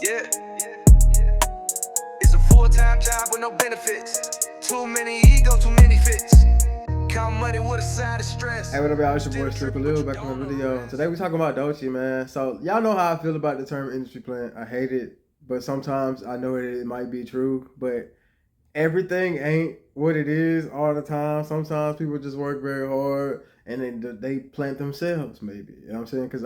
Yeah, it's a full-time job with no benefits. Too many ego, too many fits. Count money with a side of stress. Hey, what up, y'all? It's your boy Still Khalil back on the video. Today we talking about Doechii, man. So y'all know how I feel about the term industry plant. I hate it, but sometimes I know it might be true. But everything ain't what it is all the time. Sometimes people just work very hard and they plant themselves, maybe. You know what I'm saying? Because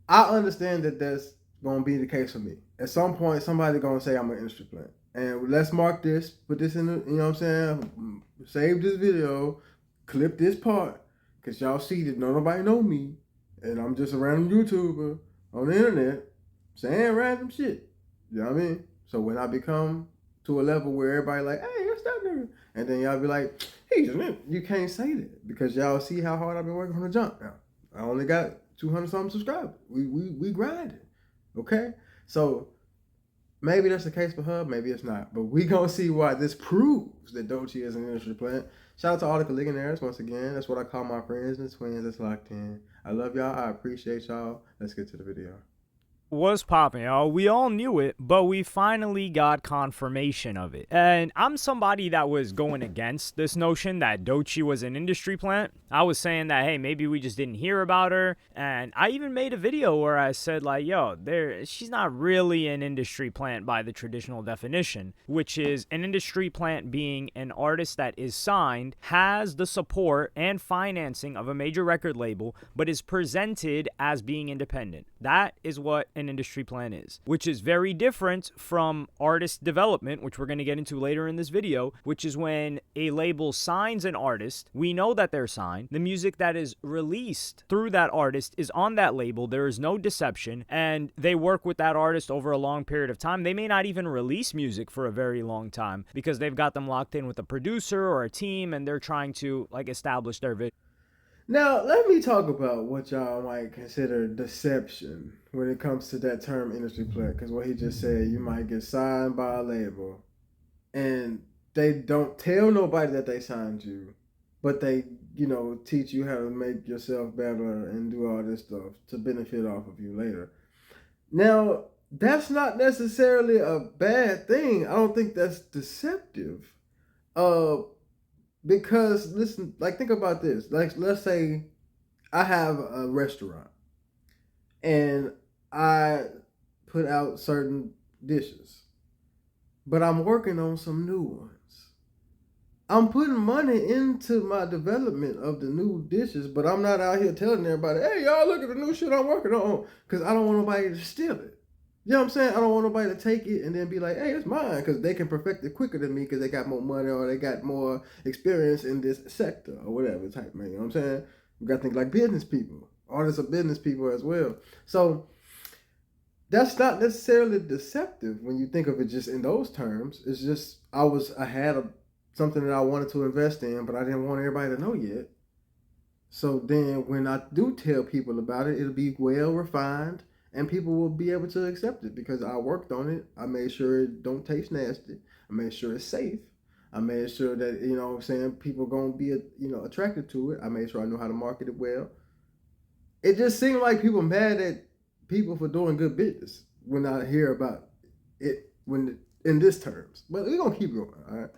I understand that that's gonna be the case for me. At some point, somebody gonna say I'm an industry plant. And let's mark this, put this in the, you know what I'm saying? Save this video, clip this part, because y'all see that nobody know me. And I'm just a random YouTuber on the internet saying random shit. You know what I mean? So when I become to a level where everybody like, hey, what's that nigga? And then y'all be like, hey, you can't say that because y'all see how hard I've been working from the jump now. I only got 200 something subscribers. We grinding. Okay? So maybe that's the case for her, maybe it's not. But we gonna see why this proves that Doechii is an industry plant. Shout out to all the Caliganaires once again. That's what I call my friends and twins that's locked in. I love y'all. I appreciate y'all. Let's get to the video. Was popping, y'all. We all knew it, but we finally got confirmation of it. And I'm somebody that was going against this notion that Doechii was an industry plant. I was saying that, hey, maybe we just didn't hear about her. And I even made a video where I said, like, yo, she's not really an industry plant by the traditional definition, which is an industry plant being an artist that is signed, has the support and financing of a major record label, but is presented as being independent. That is what an industry plan is, which is very different from artist development, which we're going to get into later in this video, which is when a label signs an artist. We know that they're signed. The music that is released through that artist is on that label. There is no deception, and they work with that artist over a long period of time. They may not even release music for a very long time because they've got them locked in with a producer or a team, and they're trying to like establish their vision. Now, let me talk about what y'all might consider deception when it comes to that term industry plant. Because what he just said, you might get signed by a label and they don't tell nobody that they signed you, but they, teach you how to make yourself better and do all this stuff to benefit off of you later. Now, that's not necessarily a bad thing. I don't think that's deceptive. Because listen, like think about this. Like let's say I have a restaurant and I put out certain dishes, but I'm working on some new ones. I'm putting money into my development of the new dishes, but I'm not out here telling everybody, hey y'all, look at the new shit I'm working on, because I don't want nobody to steal it. You know what I'm saying? I don't want nobody to take it and then be like, hey, it's mine, because they can perfect it quicker than me because they got more money or they got more experience in this sector or whatever type, man. You know what I'm saying? We got to think like business people. Artists are business people as well. So that's not necessarily deceptive when you think of it just in those terms. It's just I had something that I wanted to invest in, but I didn't want everybody to know yet. So then when I do tell people about it, it'll be well refined. And people will be able to accept it because I worked on it. I made sure it don't taste nasty. I made sure it's safe. I made sure that, what I'm saying, people going to be, attracted to it. I made sure I know how to market it well. It just seemed like people mad at people for doing good business when I hear about it in this terms. But we're going to keep going, all right?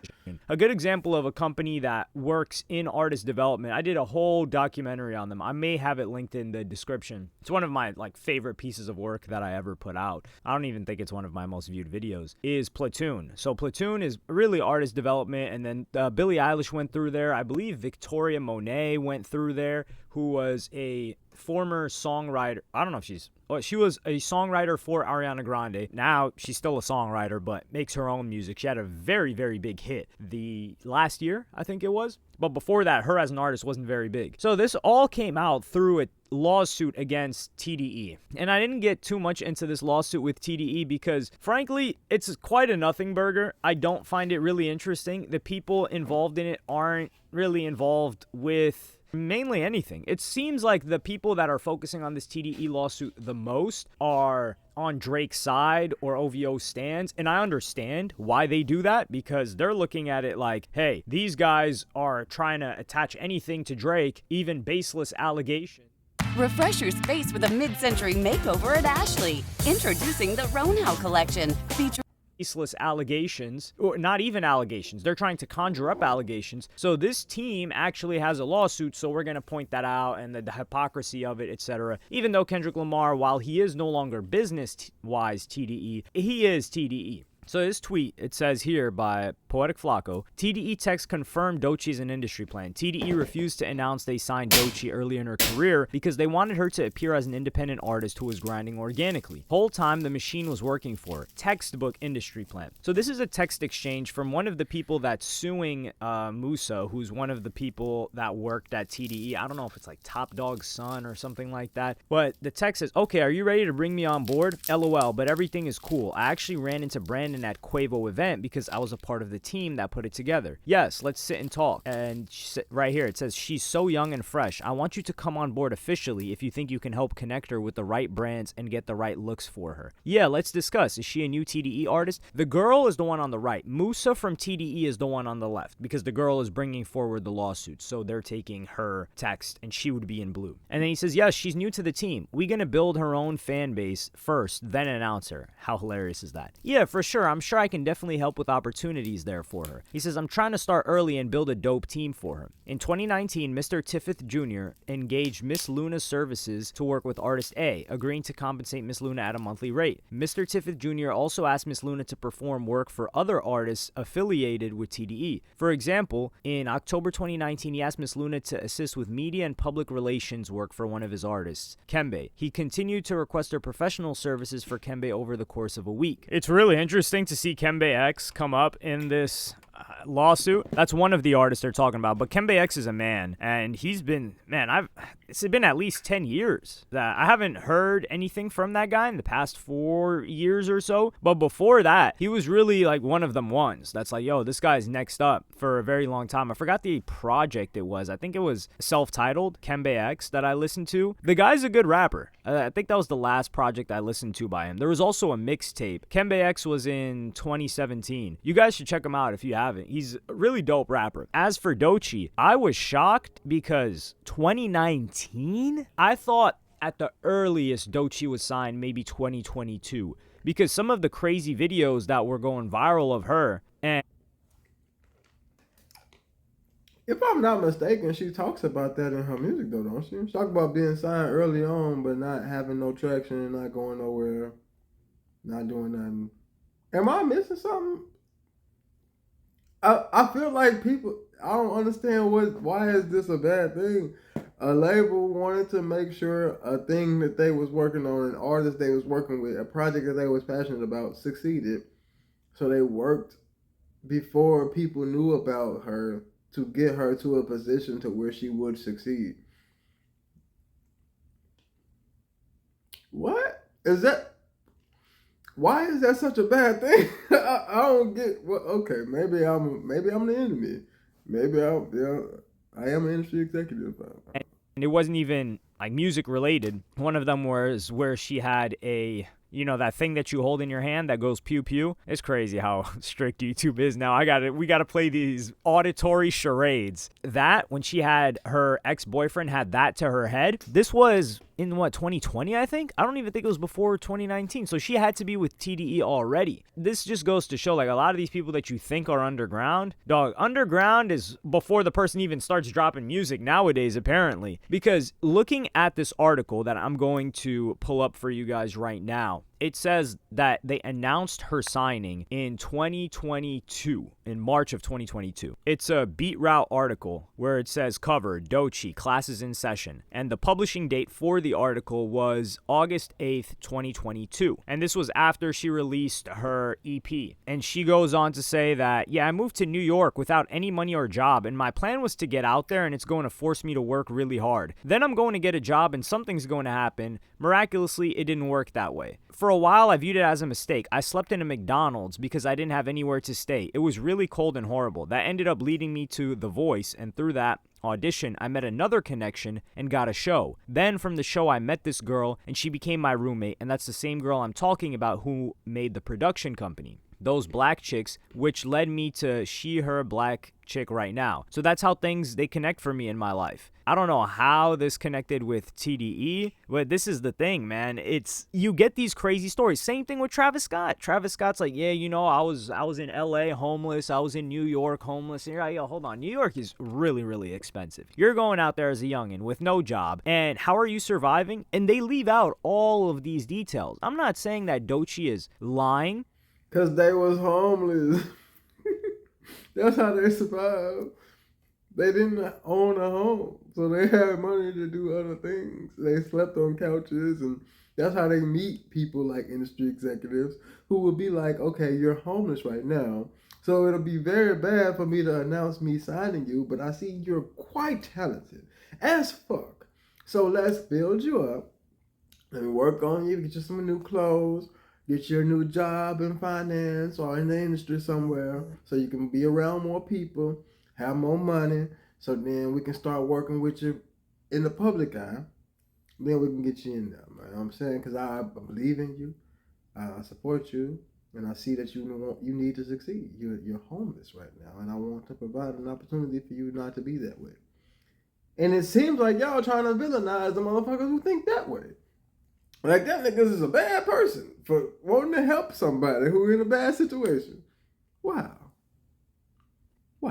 A good example of a company that works in artist development, I did a whole documentary on them. I may have it linked in the description. It's one of my favorite pieces of work that I ever put out. I don't even think it's one of my most viewed videos, is Platoon. So Platoon is really artist development, and then Billie Eilish went through there. I believe Victoria Monet went through there, who was a former songwriter. I don't know if she was a songwriter for Ariana Grande. Now she's still a songwriter, but makes her own music. She had a very, very big hit the last year, I think it was. But before that, her as an artist wasn't very big. So this all came out through a lawsuit against TDE. And I didn't get too much into this lawsuit with TDE because, frankly, it's quite a nothing burger. I don't find it really interesting. The people involved in it aren't really involved with mainly anything. It seems like the people that are focusing on this TDE lawsuit the most are on Drake's side or OVO stands, and I understand why they do that because they're looking at it like, hey, these guys are trying to attach anything to Drake, even baseless allegations. Refresh your space with a mid-century makeover at Ashley. Introducing the Ronau Collection, featuring baseless allegations, or not even allegations. They're trying to conjure up allegations. So this team actually has a lawsuit, so we're going to point that out and the hypocrisy of it, etc. Even though Kendrick Lamar, while he is no longer business-wise TDE, he is TDE. So this tweet, it says here by Poetic Flacco, TDE text confirmed Doechii is an industry plan. TDE refused to announce they signed Doechii early in her career because they wanted her to appear as an independent artist who was grinding organically. Whole time the machine was working for her. Textbook industry plan. So this is a text exchange from one of the people that's suing Musa, who's one of the people that worked at TDE. I don't know if it's like Top Dog's son or something like that. But the text says, okay, are you ready to bring me on board? LOL, but everything is cool. I actually ran into Brandon at Quavo event because I was a part of the team that put it together. Yes, let's sit and talk. And right here it says, she's so young and fresh. I want you to come on board officially if you think you can help connect her with the right brands and get the right looks for her. Yeah, let's discuss. Is she a new TDE artist? The girl is the one on the right. Musa from TDE is the one on the left because the girl is bringing forward the lawsuit. So they're taking her text and she would be in blue. And then he says, yes, she's new to the team. We gonna build her own fan base first, then announce her. How hilarious is that? Yeah, for sure. I'm sure I can definitely help with opportunities there for her. He says, I'm trying to start early and build a dope team for her. In 2019, Mr. Tiffith Jr. engaged Miss Luna's services to work with artist A, agreeing to compensate Miss Luna at a monthly rate. Mr. Tiffith Jr. also asked Miss Luna to perform work for other artists affiliated with TDE. For example, in October 2019, he asked Miss Luna to assist with media and public relations work for one of his artists, Kembe. He continued to request her professional services for Kembe over the course of a week. It's really interesting to see Kembe X come up in this lawsuit. That's one of the artists they're talking about, but Kembe X is a man, and he's been, it's been at least 10 years that I haven't heard anything from that guy in the past 4 years or so, but before that, he was really like one of them ones that's like, yo, this guy's next up for a very long time. I forgot the project it was. I think it was self-titled, Kembe X, that I listened to. The guy's a good rapper. I think that was the last project I listened to by him. There was also a mixtape. Kembe X was in 2017. You guys should check him out if you haven't. He's a really dope rapper. As for Doechii, I was shocked because 2019? I thought at the earliest Doechii was signed maybe 2022 because some of the crazy videos that were going viral of her, and if I'm not mistaken, she talks about that in her music though, don't she? She talks about being signed early on but not having no traction, not going nowhere, not doing nothing. Am I missing something? I feel like people, I don't understand why is this a bad thing? A label wanted to make sure a thing that they was working on, an artist they was working with, a project that they was passionate about succeeded. So they worked before people knew about her to get her to a position to where she would succeed. What is that? Why is that such a bad thing? I don't get. Well, okay, maybe I'm the enemy. Maybe I am an industry executive. and it wasn't even like music related. One of them was where she had a, you know, that thing that you hold in your hand that goes pew pew. It's crazy how strict YouTube is now. We got to play these auditory charades. That, when she had her ex-boyfriend had that to her head, this was in 2020, I think? I don't even think it was before 2019. So she had to be with TDE already. This just goes to show, like, a lot of these people that you think are underground, dog, underground is before the person even starts dropping music nowadays, apparently. Because looking at this article that I'm going to pull up for you guys right now, it says that they announced her signing in 2022, in March of 2022. It's a Beat Route article where it says cover, Doechii, classes in session. And the publishing date for the article was August 8th, 2022. And this was after she released her EP. And she goes on to say that, yeah, I moved to New York without any money or job. And my plan was to get out there and it's going to force me to work really hard. Then I'm going to get a job and something's going to happen. Miraculously, it didn't work that way. For a while, I viewed it as a mistake. I slept in a McDonald's because I didn't have anywhere to stay. It was really cold and horrible. That ended up leading me to The Voice, and through that audition, I met another connection and got a show. Then from the show, I met this girl, and she became my roommate, and that's the same girl I'm talking about who made the production company. those black chicks, which led me to she, her, black chick right now. So that's how they connect for me in my life. I don't know how this connected with TDE, but this is the thing, man. You get these crazy stories. Same thing with Travis Scott. Travis Scott's like, yeah, I was in LA homeless. I was in New York homeless. And you're like, yo, hold on. New York is really, really expensive. You're going out there as a youngin' with no job. And how are you surviving? And they leave out all of these details. I'm not saying that Doechii is lying. Because they was homeless. That's how they survived. They didn't own a home, so they had money to do other things. They slept on couches, and that's how they meet people like industry executives who would be like, okay, you're homeless right now, so it'll be very bad for me to announce me signing you, but I see you're quite talented as fuck. So let's build you up and work on you, get you some new clothes, get you a new job in finance or in the industry somewhere so you can be around more people, have more money, so then we can start working with you in the public eye. Then we can get you in there, man. You know what I'm saying? Because I believe in you, I support you, and I see that you need to succeed. You're homeless right now, and I want to provide an opportunity for you not to be that way. And it seems like y'all trying to villainize the motherfuckers who think that way. Like, that nigga is a bad person for wanting to help somebody who in a bad situation. Wow.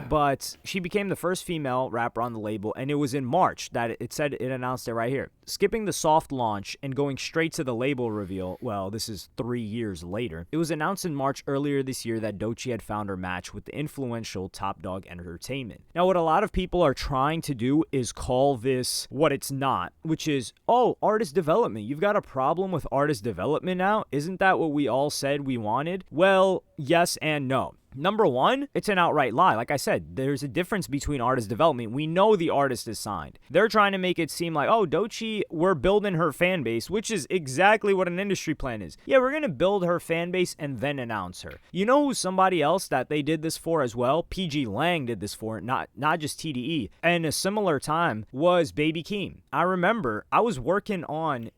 But she became the first female rapper on the label, and it was in March that it announced it right here. Skipping the soft launch and going straight to the label reveal, well, this is 3 years later. It was announced in March earlier this year that Doechii had found her match with the influential Top Dog Entertainment. Now, what a lot of people are trying to do is call this what it's not, which is, oh, artist development. You've got a problem with artist development now? Isn't that what we all said we wanted? Well, yes and no. Number one, it's an outright lie. Like I said, there's a difference between artist development. We know the artist is signed. They're trying to make it seem like, oh, Doechii, we're building her fan base, which is exactly what an industry plan is. Yeah, we're going to build her fan base and then announce her. You know who's somebody else that they did this for as well? PG Lang did this for, not just TDE. And a similar time was Baby Keem. I remember I was working on,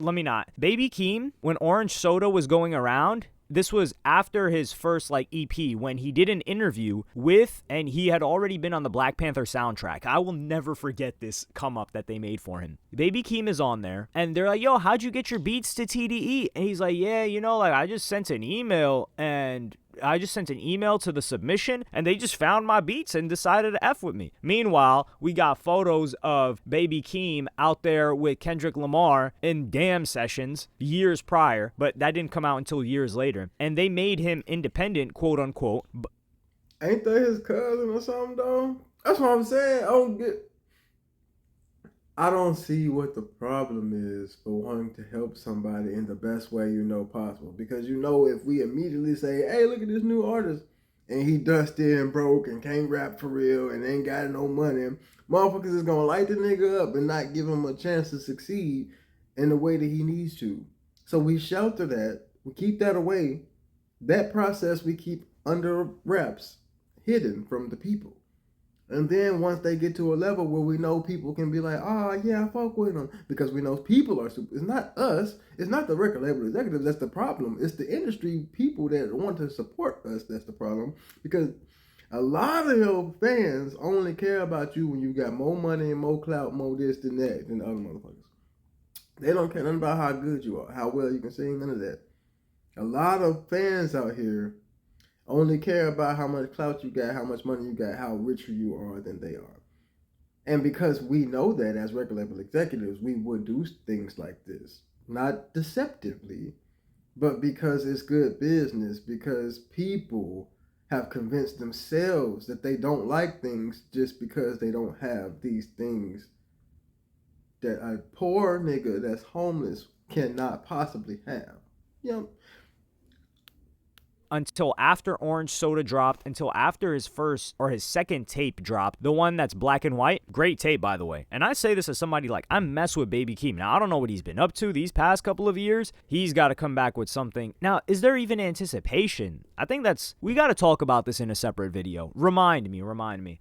Baby Keem, when Orange Soda was going around, this was after his first EP when he did an interview with, and he had already been on the Black Panther soundtrack. I will never forget this come up that they made for him. Baby Keem is on there, and they're like, yo, how'd you get your beats to TDE? And he's like, yeah, I just sent an email to the submission, and they just found my beats and decided to F with me. Meanwhile, we got photos of Baby Keem out there with Kendrick Lamar in Damn sessions years prior, but that didn't come out until years later. And they made him independent, quote unquote. Ain't that his cousin or something, though? That's what I'm saying. I don't see what the problem is for wanting to help somebody in the best way possible. Because if we immediately say, hey, look at this new artist, and he dusted and broke and can't rap for real and ain't got no money, motherfuckers is going to light the nigga up and not give him a chance to succeed in the way that he needs to. So we shelter that. We keep that away. That process we keep under wraps, hidden from the people. And then once they get to a level where we know people can be like, oh, yeah, I fuck with them. Because we know people are super. It's not us. It's not the record label executives that's the problem. It's the industry people that want to support us that's the problem. Because a lot of your fans only care about you when you got more money and more clout, more this than that than the other motherfuckers. They don't care nothing about how good you are, how well you can sing, none of that. A lot of fans out here only care about how much clout you got, how much money you got, how richer you are than they are. And because we know that as record label executives, we would do things like this. Not deceptively, but because it's good business, because people have convinced themselves that they don't like things just because they don't have these things that a poor nigga that's homeless cannot possibly have. Until after Orange Soda dropped, until after his second tape dropped, the one that's black and white. Great tape, by the way. And I say this as somebody I mess with Baby Keem. Now, I don't know what he's been up to these past couple of years. He's got to come back with something. Now, is there even anticipation I think we got to talk about this in a separate video. Remind me.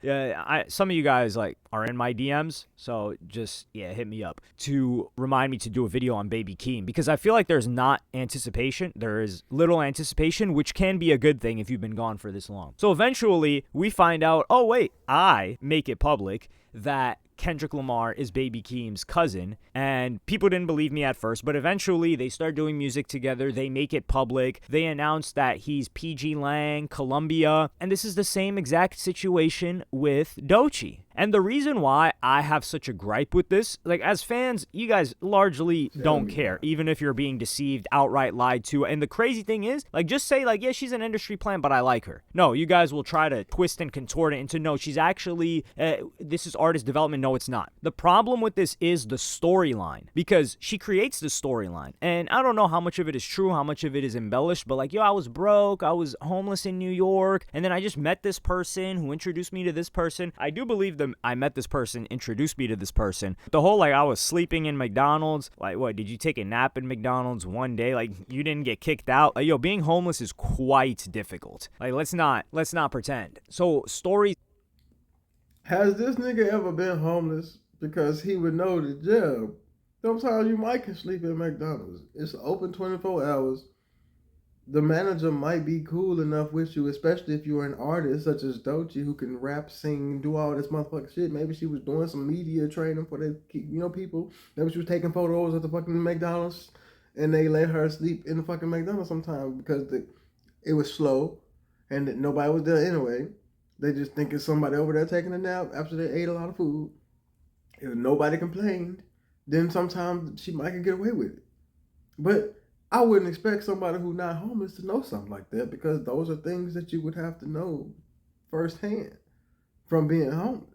Some of you guys like are in my DMs, so just hit me up to remind me to do a video on Baby Keem, because I feel like there's not anticipation. There is little anticipation, which can be a good thing if you've been gone for this long. So eventually we find out, oh wait, I make it public that Kendrick Lamar is Baby Keem's cousin, and people didn't believe me at first, but eventually they start doing music together. They make it public. They announce that he's PG Lang, Columbia, and this is the same exact situation with Doechii. And the reason why I have such a gripe with this, like as fans, you guys largely don't care, even if you're being deceived, outright lied to. And the crazy thing is, like, just say like, yeah, she's an industry plant, but I like her. No, you guys will try to twist and contort it into, no, she's actually, this is artist development. No, it's not. The problem with this is the storyline, because she creates the storyline. And I don't know how much of it is true, how much of it is embellished, but like, yo, I was broke, I was homeless in New York, and then I just met this person who introduced me to this person. I do believe I met this person, introduced me to this person. The whole, like, I was sleeping in McDonald's. Like, what, did you take a nap in McDonald's one day? Like, you didn't get kicked out? Like, yo, being homeless is quite difficult. Like, let's not pretend. So, stories. Has this nigga ever been homeless? Because he would know that, yeah, sometimes you might can sleep in McDonald's. It's open 24 hours. The manager might be cool enough with you, especially if you're an artist such as Doechii, who can rap, sing, do all this motherfucking shit. Maybe she was doing some media training for the people. Maybe she was taking photos at the fucking McDonald's, and they let her sleep in the fucking McDonald's sometimes because it was slow, and nobody was there anyway. They just think it's somebody over there taking a nap after they ate a lot of food. If nobody complained, then sometimes she might get away with it. But I wouldn't expect somebody who's not homeless to know something like that, because those are things that you would have to know firsthand from being homeless.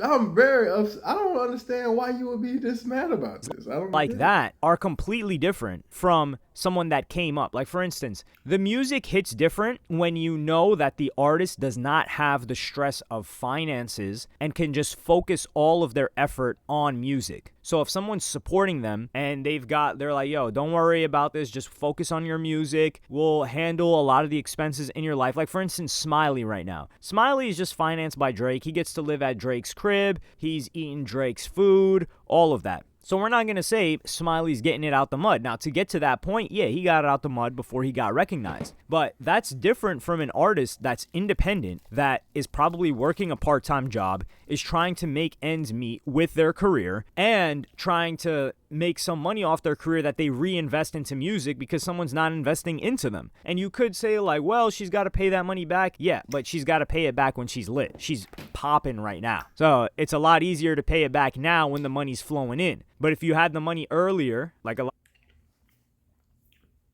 I'm very upset. I don't understand why you would be this mad about this. I don't like that are completely different from someone that came up. Like, for instance, the music hits different when you know that the artist does not have the stress of finances and can just focus all of their effort on music. So if someone's supporting them and they're like, yo, don't worry about this, just focus on your music. We'll handle a lot of the expenses in your life. Like, for instance, Smiley right now. Smiley is just financed by Drake. He gets to live at Drake's crib. He's eating Drake's food, all of that. So we're not going to say Smiley's getting it out the mud. Now, to get to that point, yeah, he got it out the mud before he got recognized. But that's different from an artist that's independent, that is probably working a part-time job, is trying to make ends meet with their career, and trying to make some money off their career that they reinvest into music because someone's not investing into them. And you could say, like, well, she's got to pay that money back. Yeah, but she's got to pay it back when she's lit. She's popping right now. So it's a lot easier to pay it back now when the money's flowing in. But if you had the money earlier, like a lot.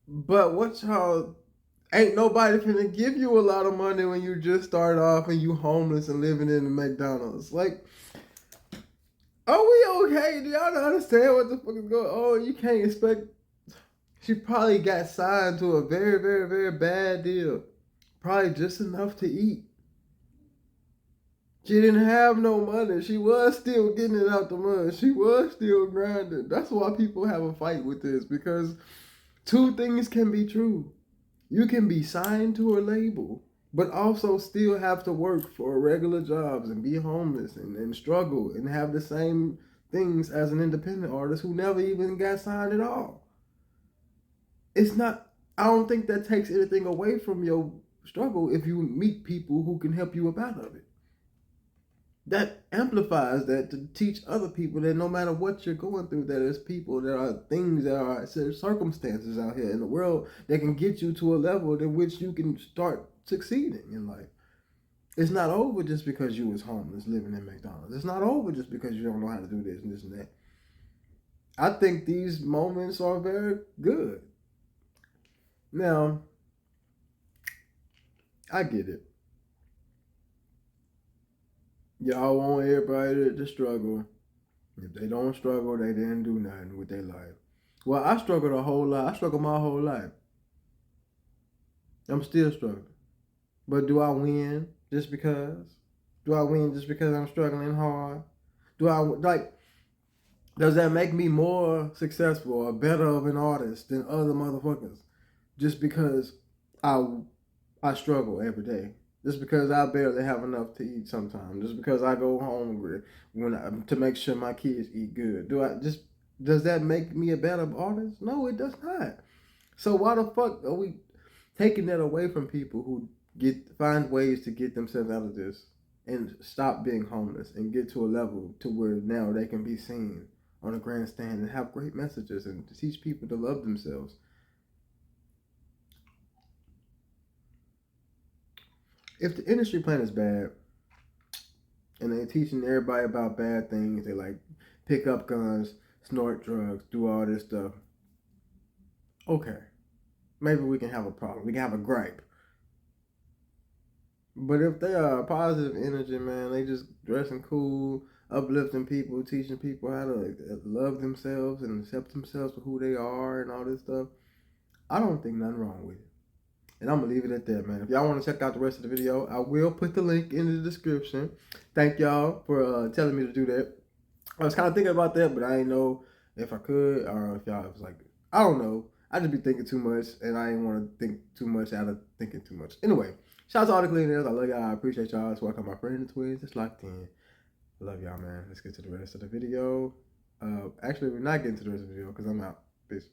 But what y'all, ain't nobody finna give you a lot of money when you just start off and you homeless and living in the McDonald's. Like, are we okay? Do y'all not understand what the fuck is going on? You can't expect. She probably got signed to a very, very, very bad deal. Probably just enough to eat. She didn't have no money. She was still getting it out the mud. She was still grinding. That's why people have a fight with this, because two things can be true. You can be signed to a label, but also still have to work for regular jobs and be homeless and struggle and have the same things as an independent artist who never even got signed at all. It's not, I don't think that takes anything away from your struggle if you meet people who can help you up out of it. That amplifies that to teach other people that no matter what you're going through, that there's people, there are things, there are circumstances out here in the world that can get you to a level in which you can start succeeding in life. It's not over just because you was homeless living in McDonald's. It's not over just because you don't know how to do this and this and that. I think these moments are very good. Now, I get it. Y'all want everybody to struggle. If they don't struggle, they didn't do nothing with their life. Well, I struggled a whole lot. I struggled my whole life. I'm still struggling. But do I win just because? Do I win just because I'm struggling hard? Do I, like, Does that make me more successful or better of an artist than other motherfuckers? Just because I struggle every day. Just because I barely have enough to eat sometimes. Just because I go hungry to make sure my kids eat good. Does that make me a better artist? No, it does not. So why the fuck are we taking that away from people who find ways to get themselves out of this and stop being homeless and get to a level to where now they can be seen on a grandstand and have great messages and to teach people to love themselves? If the industry plan is bad and they're teaching everybody about bad things, they like pick up guns, snort drugs, do all this stuff, okay, maybe we can have a problem. We can have a gripe. But if they are positive energy, man, they just dressing cool, uplifting people, teaching people how to love themselves and accept themselves for who they are and all this stuff, I don't think nothing wrong with it. And I'm going to leave it at that, man. If y'all want to check out the rest of the video, I will put the link in the description. Thank y'all for telling me to do that. I was kind of thinking about that, but I didn't know if I could or if y'all was like, I don't know. I just be thinking too much, and I didn't want to think too much out of thinking too much. Anyway, shout out to all the cleaners. I love y'all. I appreciate y'all. That's why I call my friend the twins. It's locked in. I love y'all, man. Let's get to the rest of the video. Actually, we're not getting to the rest of the video because I'm out. Peace.